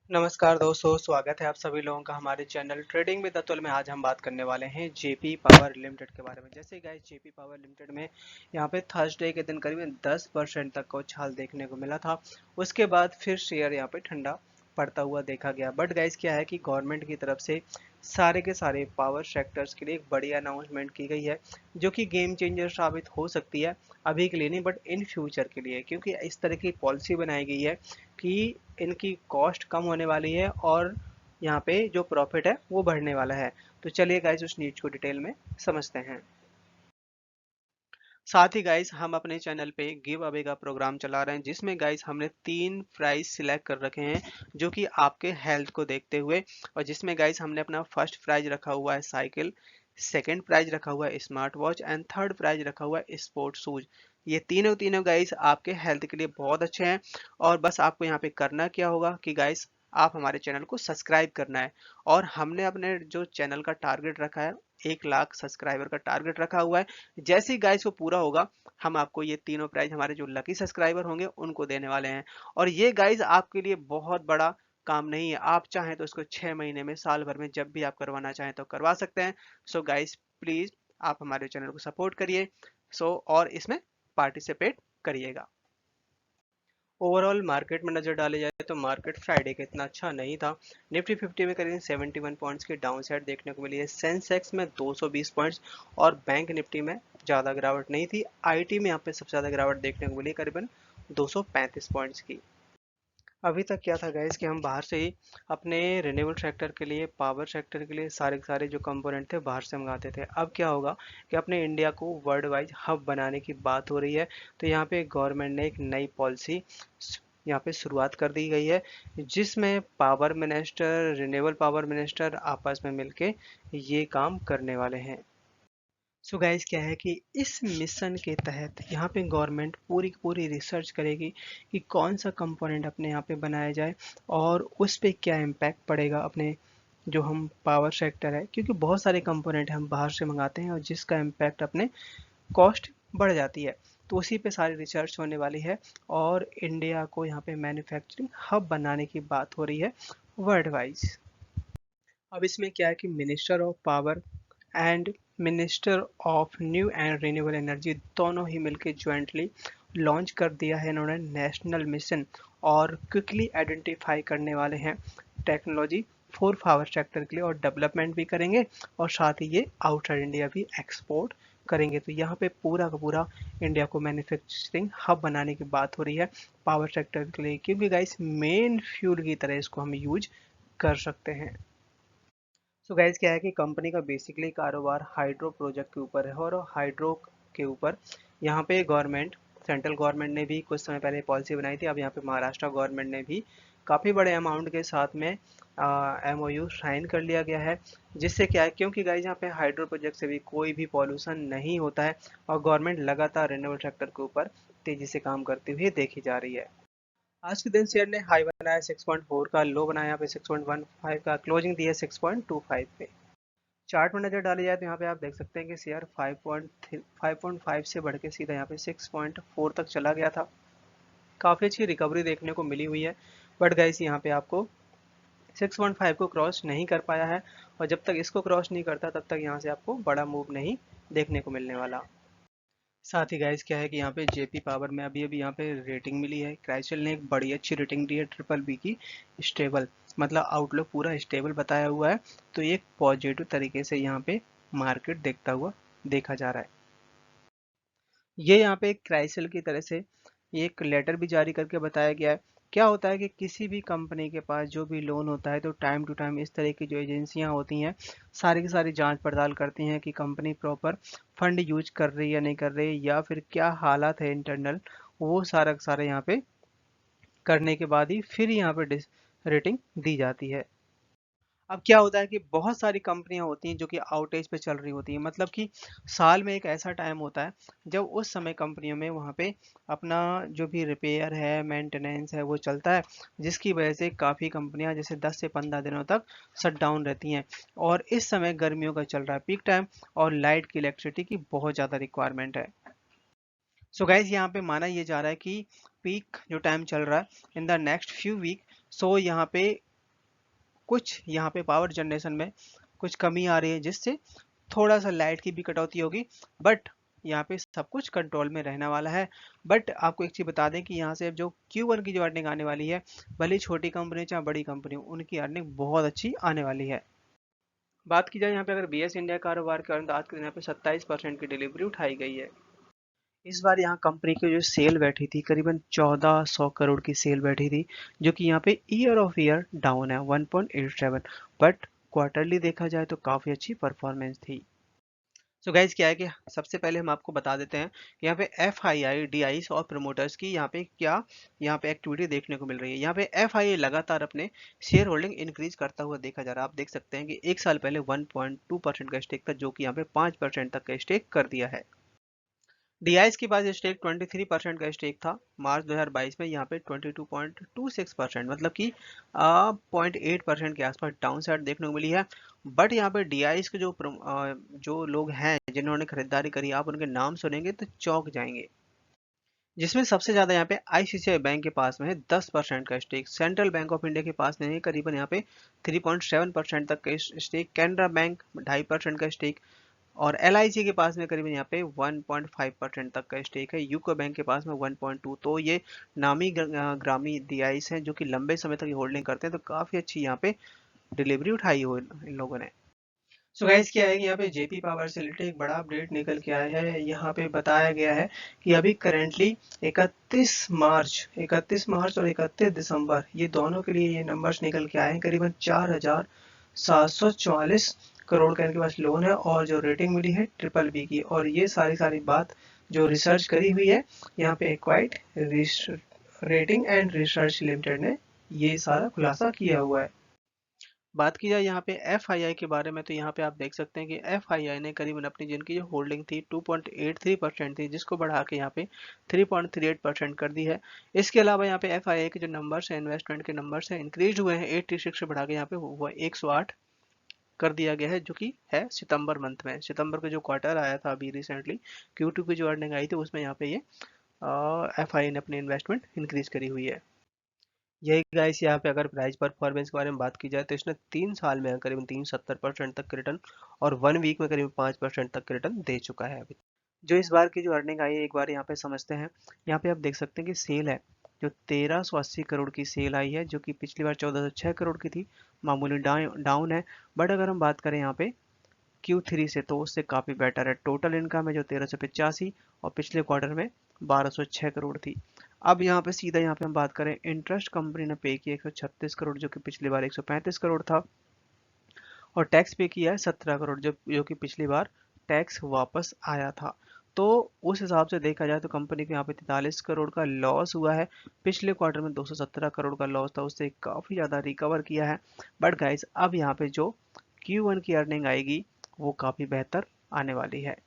नमस्कार दोस्तों, स्वागत है आप सभी लोगों का हमारे चैनल ट्रेडिंग विद अतुल में। आज हम बात करने वाले हैं जेपी पावर लिमिटेड के बारे में। जैसे गाइस जेपी पावर लिमिटेड में यहाँ पे थर्सडे के दिन करीबन 10% तक का उछाल देखने को मिला था। उसके बाद फिर शेयर यहाँ पे ठंडा पड़ता हुआ देखा गया। बट गाइस क्या है कि गवर्नमेंट की तरफ से सारे के सारे पावर सेक्टर्स के लिए एक बड़ी अनाउंसमेंट की गई है, जो कि गेम चेंजर साबित हो सकती है। अभी के लिए नहीं बट इन फ्यूचर के लिए, क्योंकि इस तरह की पॉलिसी बनाई गई है कि इनकी कॉस्ट कम होने वाली है और यहाँ पे जो प्रॉफिट है वो बढ़ने वाला है। तो चलिए गाइस उस न्यूज को डिटेल में समझते हैं। साथ ही गाइस हम अपने चैनल पे गिव अवे का प्रोग्राम चला रहे हैं, जिसमें गाइस हमने 3 प्राइज सिलेक्ट कर रखे हैं जो कि आपके हेल्थ को देखते हुए, और जिसमें गाइस हमने अपना फर्स्ट प्राइज रखा हुआ है साइकिल, सेकंड प्राइज रखा हुआ है smart watch and third prize रखा हुआ है स्पोर्ट शूज। ये तीनों तीनों गाइस आपके हेल्थ के लिए बहुत अच्छे हैं। और बस आपको यहाँ पे करना क्या होगा कि गाइस आप हमारे चैनल को सब्सक्राइब करना है। और हमने अपने जो चैनल का टारगेट रखा है, 1 लाख सब्सक्राइबर का टारगेट रखा हुआ है। जैसे ही गाइस वो पूरा होगा, हम आपको ये तीनों प्राइज हमारे जो लकी सब्सक्राइबर होंगे उनको देने वाले हैं। और ये गाइस आपके लिए बहुत बड़ा काम नहीं है। आप चाहें तो इसको 6 महीने में, साल भर में जब भी आप करवाना चाहें तो करवा सकते हैं। सो गाइस प्लीज आप हमारे चैनल को सपोर्ट करिए। और इसमें पार्टिसिपेट करिएगा। ओवरऑल मार्केट में नजर डाली जाए तो मार्केट फ्राइडे का इतना अच्छा नहीं था। निफ्टी 50 में करीब 71 पॉइंट्स की डाउन साइड देखने को मिली है। सेंसेक्स में 220 पॉइंट्स और बैंक निफ्टी में ज़्यादा गिरावट नहीं थी। आईटी में यहाँ पे सबसे ज़्यादा गिरावट देखने को मिली करीबन 235 पॉइंट्स की। अभी तक क्या था गाइस कि हम बाहर से ही अपने रिन्यूएबल सेक्टर के लिए, पावर सेक्टर के लिए सारे के सारे जो कंपोनेंट थे बाहर से मंगाते थे। अब क्या होगा कि अपने इंडिया को वर्ल्ड वाइज हब बनाने की बात हो रही है। तो यहाँ पे गवर्नमेंट ने एक नई पॉलिसी यहाँ पे शुरुआत कर दी गई है, जिसमें power minister, renewable power minister आपस में मिलके ये काम करने वाले हैं। सो गाइस क्या है कि इस मिशन के तहत यहाँ पे गवर्नमेंट पूरी की पूरी रिसर्च करेगी कि कौन सा कंपोनेंट अपने यहाँ पे बनाया जाए और उस पे क्या इम्पैक्ट पड़ेगा अपने जो हम पावर सेक्टर है, क्योंकि बहुत सारे कंपोनेंट हम बाहर से मंगाते हैं और जिसका इम्पैक्ट अपने कॉस्ट बढ़ जाती है। तो उसी पे सारी रिसर्च होने वाली है और इंडिया को यहाँ पे मैन्युफैक्चरिंग हब बनाने की बात हो रही है वर्ल्ड वाइज। अब इसमें क्या है कि minister of power and minister of new and renewable energy दोनों ही मिलकर ज्वाइंटली लॉन्च कर दिया है इन्होंने नेशनल मिशन, और क्विकली आइडेंटिफाई करने वाले हैं टेक्नोलॉजी फॉर पावर सेक्टर के लिए, और डेवलपमेंट भी करेंगे और साथ ही ये आउटसाइड इंडिया भी एक्सपोर्ट करेंगे। तो यहाँ पे पूरा का पूरा इंडिया को मैन्युफैक्चरिंग हब बनाने की बात हो रही है पावर सेक्टर के लिए, क्योंकि गाइस मेन फ्यूल की तरह इसको हम यूज कर सकते हैं। सो गाइस क्या है कि कंपनी का बेसिकली कारोबार हाइड्रो प्रोजेक्ट के ऊपर है, और हाइड्रो के ऊपर यहाँ पे गवर्नमेंट, सेंट्रल गवर्नमेंट ने भी कुछ समय पहले पॉलिसी बनाई थी। अब यहाँ पे महाराष्ट्र गवर्नमेंट ने भी काफ़ी बड़े अमाउंट के साथ में एमओयू साइन कर लिया गया है। जिससे क्या है, क्योंकि गाइस यहाँ पे हाइड्रो प्रोजेक्ट से भी कोई भी पॉल्यूशन नहीं होता है और गवर्नमेंट लगातार रिन्यूएबल सेक्टर के ऊपर तेजी से काम करती हुई देखी जा रही है। आज के दिन शेयर ने हाई बनाया 6.4 का, लो बनाया यहाँ पे 6.15 का, क्लोजिंग दी है 6.25 पे। चार्ट में नजर डाली जाए तो यहाँ पे आप देख सकते हैं कि शेयर 5.5 से बढ़ के सीधा यहाँ पे 6.4 तक चला गया था। काफ़ी अच्छी रिकवरी देखने को मिली हुई है। बट गाइस यहाँ पे आपको 6.5 को क्रॉस नहीं कर पाया है, और जब तक इसको क्रॉस नहीं करता तब तक यहाँ से आपको बड़ा मूव नहीं देखने को मिलने वाला। साथ ही गाइस क्या है कि यहाँ पे जेपी पावर में अभी अभी यहाँ पे रेटिंग मिली है। क्राइसिल ने एक बड़ी अच्छी रेटिंग दी है ट्रिपल बी की, स्टेबल, मतलब आउटलुक पूरा स्टेबल बताया हुआ है। तो एक पॉजिटिव तरीके से यहाँ पे मार्केट देखता हुआ देखा जा रहा है। ये यहाँ पे एक क्राइसिल की तरह से एक लेटर भी जारी करके बताया गया है। क्या होता है कि किसी भी कंपनी के पास जो भी लोन होता है तो टाइम टू टाइम इस तरह की जो एजेंसियां होती हैं सारी की सारी जांच पड़ताल करती हैं कि कंपनी प्रॉपर फंड यूज कर रही है या नहीं कर रही है, या फिर क्या हालात है इंटरनल, वो सारा का सारा यहाँ पे करने के बाद ही फिर यहाँ पे रेटिंग दी जाती है। अब क्या होता है कि बहुत सारी कंपनियां होती हैं जो कि आउटेज पे चल रही होती हैं, मतलब कि साल में एक ऐसा टाइम होता है जब उस समय कंपनियों में वहाँ पे अपना जो भी रिपेयर है, मेंटेनेंस है, वो चलता है, जिसकी वजह से काफ़ी कंपनियां जैसे 10 से 15 दिनों तक शट डाउन रहती हैं। और इस समय गर्मियों का चल रहा है पीक टाइम, और लाइट की, इलेक्ट्रिसिटी की बहुत ज़्यादा रिक्वायरमेंट है। सो गाइज यहाँ पे माना ये जा रहा है कि पीक जो टाइम चल रहा है in the next few week, so यहाँ पे कुछ यहाँ पे पावर जनरेशन में कुछ कमी आ रही है, जिससे थोड़ा सा लाइट की भी कटौती होगी, बट यहाँ पे सब कुछ कंट्रोल में रहने वाला है। बट आपको एक चीज़ बता दें कि यहाँ से जो Q1 की जो अर्निंग आने वाली है, भले छोटी कंपनी चाहे बड़ी कंपनी, उनकी अर्निंग बहुत अच्छी आने वाली है। बात की जाए यहाँ पे अगर BS इंडिया कारोबार के बारे में, तो आज के दिन यहाँ पे 27% की डिलीवरी उठाई गई है। इस बार यहाँ कंपनी की जो सेल बैठी थी, करीबन 1400 करोड़ की सेल बैठी थी, जो कि यहाँ पे ईयर ऑफ ईयर डाउन है 1.87, बट क्वार्टरली देखा जाए तो काफ़ी अच्छी परफॉर्मेंस थी। सो गाइज क्या है कि सबसे पहले हम आपको बता देते हैं कि यहाँ पे FII, DIs और प्रमोटर्स की यहाँ पे क्या यहाँ पे एक्टिविटी देखने को मिल रही है। यहाँ पे FII लगातार अपने शेयर होल्डिंग इंक्रीज करता हुआ देखा जा रहा है। आप देख सकते हैं कि एक साल पहले 1.2% का स्टेक था, जो कि यहाँ पे 5% तक का स्टेक कर दिया है। डीआईएस के पास स्टेक 23% का स्टेक था मार्च 2022 में, यहाँ पे 22.26%, मतलब कि 0.8% के आसपास डाउन साइड देखने को मिली है। बट यहाँ पे डीआईएस के जो लोग हैं जिन्होंने खरीदारी करी, आप उनके नाम सुनेंगे तो चौंक जाएंगे। जिसमें सबसे ज्यादा यहाँ पे आईसीआईसीआई बैंक के पास में है 10% का stake, Central Bank of India के पास में है करीबन यहाँ पे 3.7% तक का स्टेक, कैनरा बैंक 2.5% का स्टेक, और LIC के पास में करीबन यहाँ पे 1.5% तक का स्टेक है, यूको बैंक के पास में 1.2। तो ये नामी ग्रामी डीआईस हैं जो कि लंबे समय तक होल्डिंग करते हैं, तो काफ़ी अच्छी यहाँ पे डिलीवरी उठाई हो इन लोगों ने। सो गाइस क्या है कि यहाँ पे जेपी पावर से रिलेटेड एक बड़ा अपडेट निकल के आया है। यहाँ पे बताया गया है कि अभी करेंटली 31 मार्च और 31 दिसंबर ये दोनों के लिए ये नंबर्स निकल के आए हैं। करीबन 4744 करोड़ का इनके पास लोन है, और जो रेटिंग मिली है BBB की। और ये सारी बात जो रिसर्च करी हुई है यहाँ पे एक्वाइट रेटिंग एंड रिसर्च लिमिटेड ने ये सारा खुलासा किया हुआ है। बात की जाए यहाँ पे FII के बारे में, तो यहाँ पे आप देख सकते हैं कि FII ने करीबन अपनी जिनकी जो होल्डिंग थी 2.83% थी, जिसको बढ़ा के यहाँ पे 3.38% कर दी है। इसके अलावा यहाँ पे FII के जो नंबर्स हैं, इन्वेस्टमेंट के नंबर्स हैं, इंक्रीज हुए हैं 86 से बढ़ा के यहाँ पे वो 108 कर दिया गया है, जो कि है सितंबर मंथ में। सितंबर का जो क्वार्टर आया था अभी रिसेंटली, Q2 की जो अर्निंग आई थी, उसमें यहाँ पे ये FII ने अपनी इन्वेस्टमेंट इंक्रीज करी हुई है। यही गाइस यहाँ पे अगर प्राइस परफॉर्मेंस के बारे में बात की जाए, तो इसने 3 साल में करीबन 370% तक के रिटर्न और 1 वीक में करीबन 5% तक के रिटर्न दे चुका है अभी। जो इस बार की जो अर्निंग आई है, एक बार यहाँ पे समझते हैं। यहाँ पे आप देख सकते हैं कि सेल है जो 1380 करोड़ की सेल आई है, जो कि पिछली बार 1406 करोड़ की थी, मामूली डाउन है। बट अगर हम बात करें यहाँ पे Q3 से, तो उससे काफ़ी बेटर है। टोटल इनकम है जो 1385, और पिछले क्वार्टर में 1206 करोड़ थी। अब यहाँ पे सीधा यहाँ पे हम बात करें, इंटरेस्ट कंपनी ने पे किया 136 करोड़, जो कि पिछली बार 135 करोड़ था, और टैक्स पे किया है 17 करोड़, जो कि पिछली बार टैक्स वापस आया था। तो उस हिसाब से देखा जाए तो कंपनी को यहाँ पे 43 करोड़ का लॉस हुआ है। पिछले क्वार्टर में 217 करोड़ का लॉस था, उससे काफ़ी ज़्यादा रिकवर किया है। बट गाइस अब यहाँ पे जो Q1 की अर्निंग आएगी वो काफ़ी बेहतर आने वाली है।